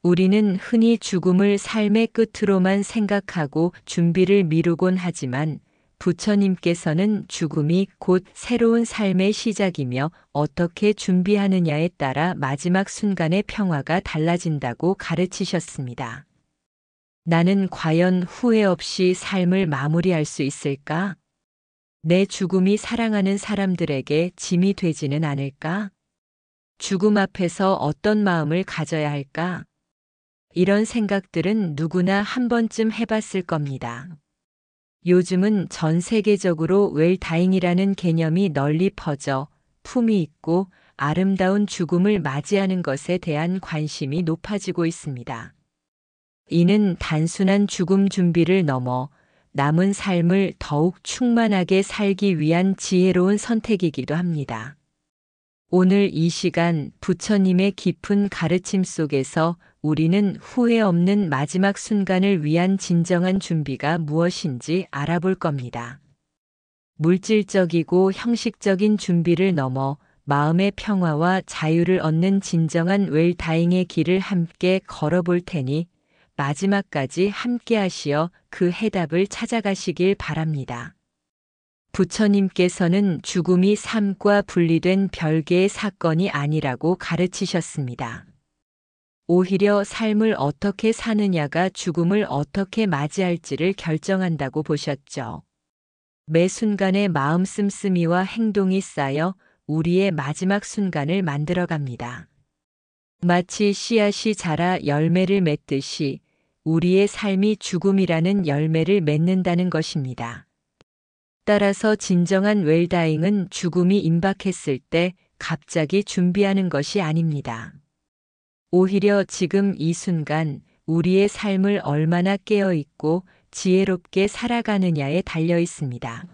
우리는 흔히 죽음을 삶의 끝으로만 생각하고 준비를 미루곤 하지만 부처님께서는 죽음이 곧 새로운 삶의 시작이며 어떻게 준비하느냐에 따라 마지막 순간의 평화가 달라진다고 가르치셨습니다. 나는 과연 후회 없이 삶을 마무리할 수 있을까? 내 죽음이 사랑하는 사람들에게 짐이 되지는 않을까? 죽음 앞에서 어떤 마음을 가져야 할까? 이런 생각들은 누구나 한 번쯤 해봤을 겁니다. 요즘은 전 세계적으로 웰다잉이라는 개념이 널리 퍼져 품위 있고 아름다운 죽음을 맞이하는 것에 대한 관심이 높아지고 있습니다. 이는 단순한 죽음 준비를 넘어 남은 삶을 더욱 충만하게 살기 위한 지혜로운 선택이기도 합니다. 오늘 이 시간 부처님의 깊은 가르침 속에서 우리는 후회 없는 마지막 순간을 위한 진정한 준비가 무엇인지 알아볼 겁니다. 물질적이고 형식적인 준비를 넘어 마음의 평화와 자유를 얻는 진정한 웰다잉의 길을 함께 걸어볼 테니 마지막까지 함께 하시어 그 해답을 찾아가시길 바랍니다. 부처님께서는 죽음이 삶과 분리된 별개의 사건이 아니라고 가르치셨습니다. 오히려 삶을 어떻게 사느냐가 죽음을 어떻게 맞이할지를 결정한다고 보셨죠. 매 순간의 마음 씀씀이와 행동이 쌓여 우리의 마지막 순간을 만들어갑니다. 마치 씨앗이 자라 열매를 맺듯이 우리의 삶이 죽음이라는 열매를 맺는다는 것입니다. 따라서 진정한 웰다잉은 죽음이 임박했을 때 갑자기 준비하는 것이 아닙니다. 오히려 지금 이 순간 우리의 삶을 얼마나 깨어있고 지혜롭게 살아가느냐에 달려 있습니다.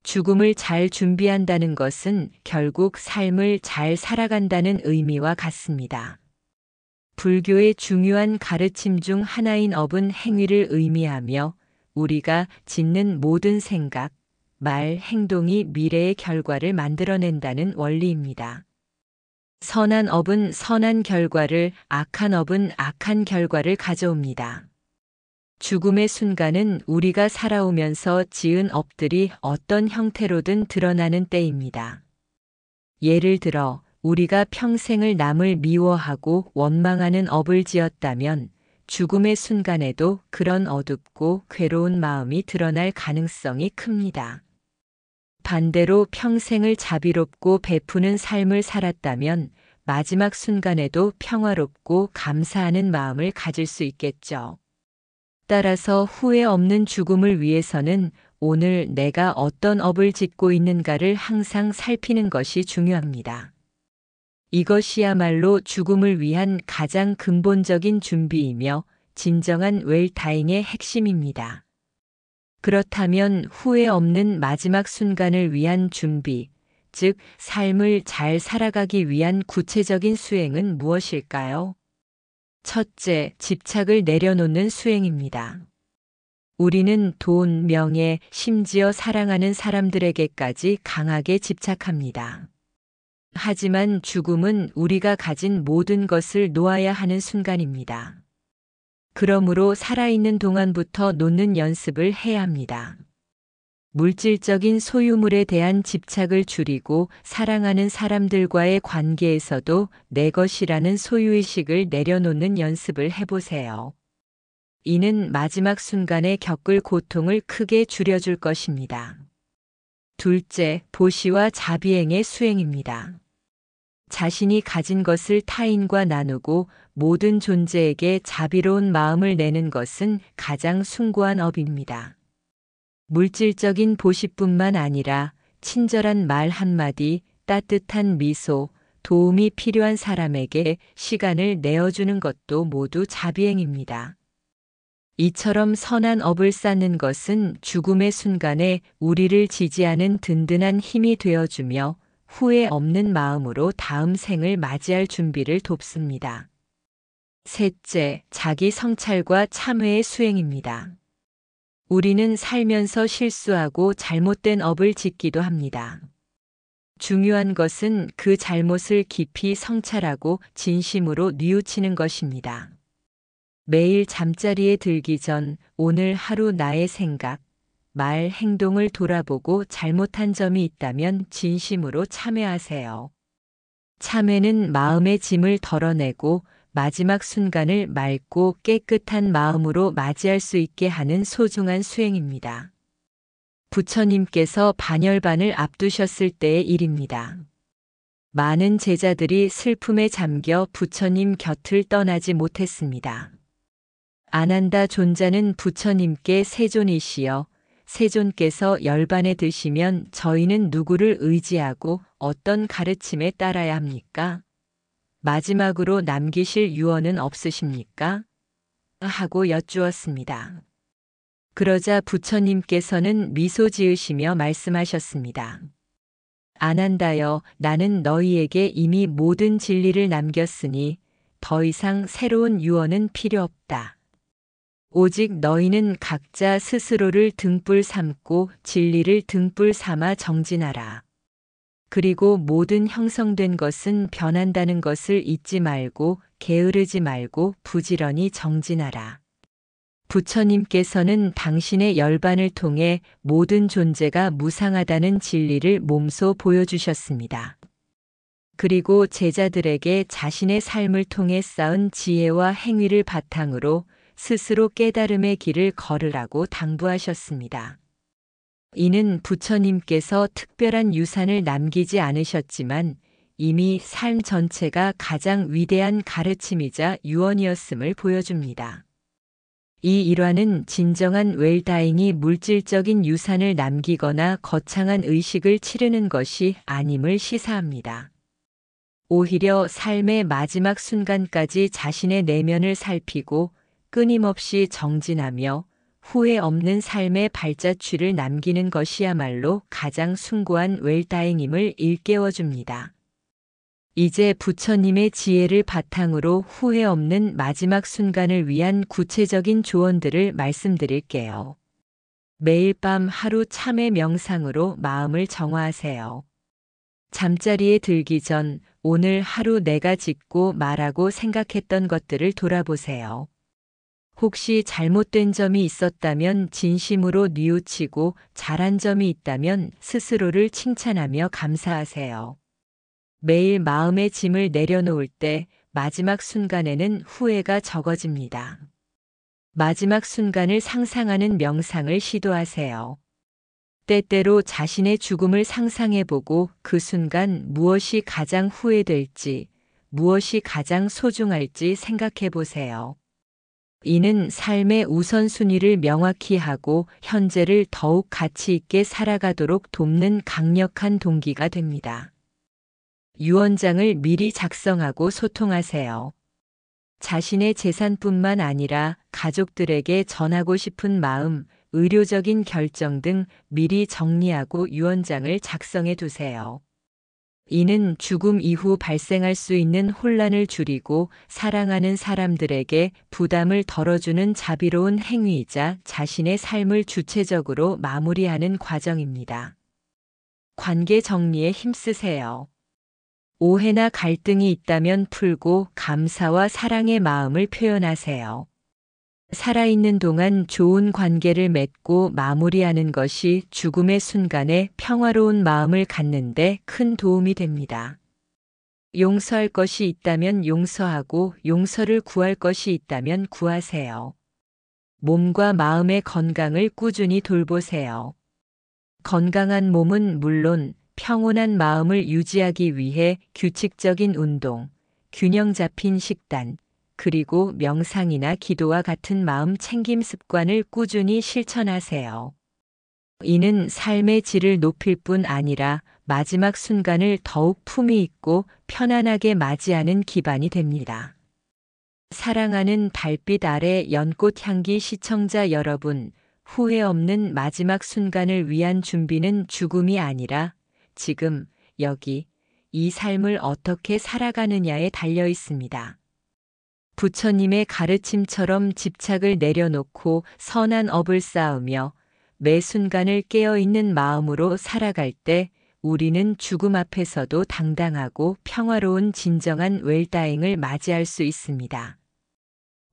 죽음을 잘 준비한다는 것은 결국 삶을 잘 살아간다는 의미와 같습니다. 불교의 중요한 가르침 중 하나인 업은 행위를 의미하며 우리가 짓는 모든 생각, 말, 행동이 미래의 결과를 만들어낸다는 원리입니다. 선한 업은 선한 결과를, 악한 업은 악한 결과를 가져옵니다. 죽음의 순간은 우리가 살아오면서 지은 업들이 어떤 형태로든 드러나는 때입니다. 예를 들어 우리가 평생을 남을 미워하고 원망하는 업을 지었다면 죽음의 순간에도 그런 어둡고 괴로운 마음이 드러날 가능성이 큽니다. 반대로 평생을 자비롭고 베푸는 삶을 살았다면 마지막 순간에도 평화롭고 감사하는 마음을 가질 수 있겠죠. 따라서 후회 없는 죽음을 위해서는 오늘 내가 어떤 업을 짓고 있는가를 항상 살피는 것이 중요합니다. 이것이야말로 죽음을 위한 가장 근본적인 준비이며 진정한 웰다잉의 핵심입니다. 그렇다면 후회 없는 마지막 순간을 위한 준비, 즉 삶을 잘 살아가기 위한 구체적인 수행은 무엇일까요? 첫째, 집착을 내려놓는 수행입니다. 우리는 돈, 명예, 심지어 사랑하는 사람들에게까지 강하게 집착합니다. 하지만 죽음은 우리가 가진 모든 것을 놓아야 하는 순간입니다. 그러므로 살아있는 동안부터 놓는 연습을 해야 합니다. 물질적인 소유물에 대한 집착을 줄이고 사랑하는 사람들과의 관계에서도 내 것이라는 소유의식을 내려놓는 연습을 해보세요. 이는 마지막 순간에 겪을 고통을 크게 줄여줄 것입니다. 둘째, 보시와 자비행의 수행입니다. 자신이 가진 것을 타인과 나누고 모든 존재에게 자비로운 마음을 내는 것은 가장 숭고한 업입니다. 물질적인 보시뿐만 아니라 친절한 말 한마디, 따뜻한 미소, 도움이 필요한 사람에게 시간을 내어주는 것도 모두 자비행입니다. 이처럼 선한 업을 쌓는 것은 죽음의 순간에 우리를 지지하는 든든한 힘이 되어주며 후회 없는 마음으로 다음 생을 맞이할 준비를 돕습니다. 셋째, 자기 성찰과 참회의 수행입니다. 우리는 살면서 실수하고 잘못된 업을 짓기도 합니다. 중요한 것은 그 잘못을 깊이 성찰하고 진심으로 뉘우치는 것입니다. 매일 잠자리에 들기 전 오늘 하루 나의 생각, 말, 행동을 돌아보고 잘못한 점이 있다면 진심으로 참회하세요. 참회는 마음의 짐을 덜어내고 마지막 순간을 맑고 깨끗한 마음으로 맞이할 수 있게 하는 소중한 수행입니다. 부처님께서 반열반을 앞두셨을 때의 일입니다. 많은 제자들이 슬픔에 잠겨 부처님 곁을 떠나지 못했습니다. 아난다 존자는 부처님께 세존이시여, 세존께서 열반에 드시면 저희는 누구를 의지하고 어떤 가르침에 따라야 합니까? 마지막으로 남기실 유언은 없으십니까? 하고 여쭈었습니다. 그러자 부처님께서는 미소 지으시며 말씀하셨습니다. 아난다여, 나는 너희에게 이미 모든 진리를 남겼으니 더 이상 새로운 유언은 필요 없다. 오직 너희는 각자 스스로를 등불 삼고 진리를 등불 삼아 정진하라. 그리고 모든 형성된 것은 변한다는 것을 잊지 말고 게으르지 말고 부지런히 정진하라. 부처님께서는 당신의 열반을 통해 모든 존재가 무상하다는 진리를 몸소 보여주셨습니다. 그리고 제자들에게 자신의 삶을 통해 쌓은 지혜와 행위를 바탕으로 스스로 깨달음의 길을 걸으라고 당부하셨습니다. 이는 부처님께서 특별한 유산을 남기지 않으셨지만 이미 삶 전체가 가장 위대한 가르침이자 유언이었음을 보여줍니다. 이 일화는 진정한 웰다잉이 물질적인 유산을 남기거나 거창한 의식을 치르는 것이 아님을 시사합니다. 오히려 삶의 마지막 순간까지 자신의 내면을 살피고 끊임없이 정진하며 후회 없는 삶의 발자취를 남기는 것이야말로 가장 숭고한 웰다잉임을 일깨워줍니다. 이제 부처님의 지혜를 바탕으로 후회 없는 마지막 순간을 위한 구체적인 조언들을 말씀드릴게요. 매일 밤 하루 참회 명상으로 마음을 정화하세요. 잠자리에 들기 전 오늘 하루 내가 짓고 말하고 생각했던 것들을 돌아보세요. 혹시 잘못된 점이 있었다면 진심으로 뉘우치고 잘한 점이 있다면 스스로를 칭찬하며 감사하세요. 매일 마음의 짐을 내려놓을 때 마지막 순간에는 후회가 적어집니다. 마지막 순간을 상상하는 명상을 시도하세요. 때때로 자신의 죽음을 상상해보고 그 순간 무엇이 가장 후회될지, 무엇이 가장 소중할지 생각해보세요. 이는 삶의 우선순위를 명확히 하고 현재를 더욱 가치 있게 살아가도록 돕는 강력한 동기가 됩니다. 유언장을 미리 작성하고 소통하세요. 자신의 재산뿐만 아니라 가족들에게 전하고 싶은 마음, 의료적인 결정 등 미리 정리하고 유언장을 작성해 두세요. 이는 죽음 이후 발생할 수 있는 혼란을 줄이고 사랑하는 사람들에게 부담을 덜어주는 자비로운 행위이자 자신의 삶을 주체적으로 마무리하는 과정입니다. 관계 정리에 힘쓰세요. 오해나 갈등이 있다면 풀고 감사와 사랑의 마음을 표현하세요. 살아있는 동안 좋은 관계를 맺고 마무리하는 것이 죽음의 순간에 평화로운 마음을 갖는 데 큰 도움이 됩니다. 용서할 것이 있다면 용서하고 용서를 구할 것이 있다면 구하세요. 몸과 마음의 건강을 꾸준히 돌보세요. 건강한 몸은 물론 평온한 마음을 유지하기 위해 규칙적인 운동, 균형 잡힌 식단, 그리고 명상이나 기도와 같은 마음 챙김 습관을 꾸준히 실천하세요. 이는 삶의 질을 높일 뿐 아니라 마지막 순간을 더욱 품위 있고 편안하게 맞이하는 기반이 됩니다. 사랑하는 달빛 아래 연꽃 향기 시청자 여러분, 후회 없는 마지막 순간을 위한 준비는 죽음이 아니라 지금, 여기, 이 삶을 어떻게 살아가느냐에 달려 있습니다. 부처님의 가르침처럼 집착을 내려놓고 선한 업을 쌓으며 매 순간을 깨어있는 마음으로 살아갈 때 우리는 죽음 앞에서도 당당하고 평화로운 진정한 웰다잉을 맞이할 수 있습니다.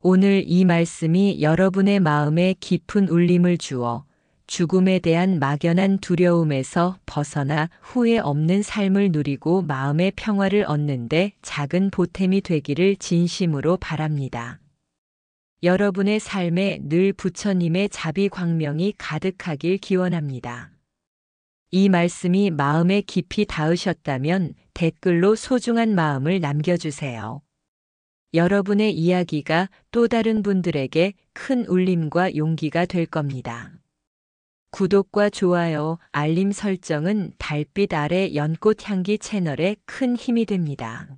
오늘 이 말씀이 여러분의 마음에 깊은 울림을 주어 죽음에 대한 막연한 두려움에서 벗어나 후회 없는 삶을 누리고 마음의 평화를 얻는데 작은 보탬이 되기를 진심으로 바랍니다. 여러분의 삶에 늘 부처님의 자비 광명이 가득하길 기원합니다. 이 말씀이 마음에 깊이 닿으셨다면 댓글로 소중한 마음을 남겨주세요. 여러분의 이야기가 또 다른 분들에게 큰 울림과 용기가 될 겁니다. 구독과 좋아요, 알림 설정은 달빛 아래 연꽃 향기 채널에 큰 힘이 됩니다.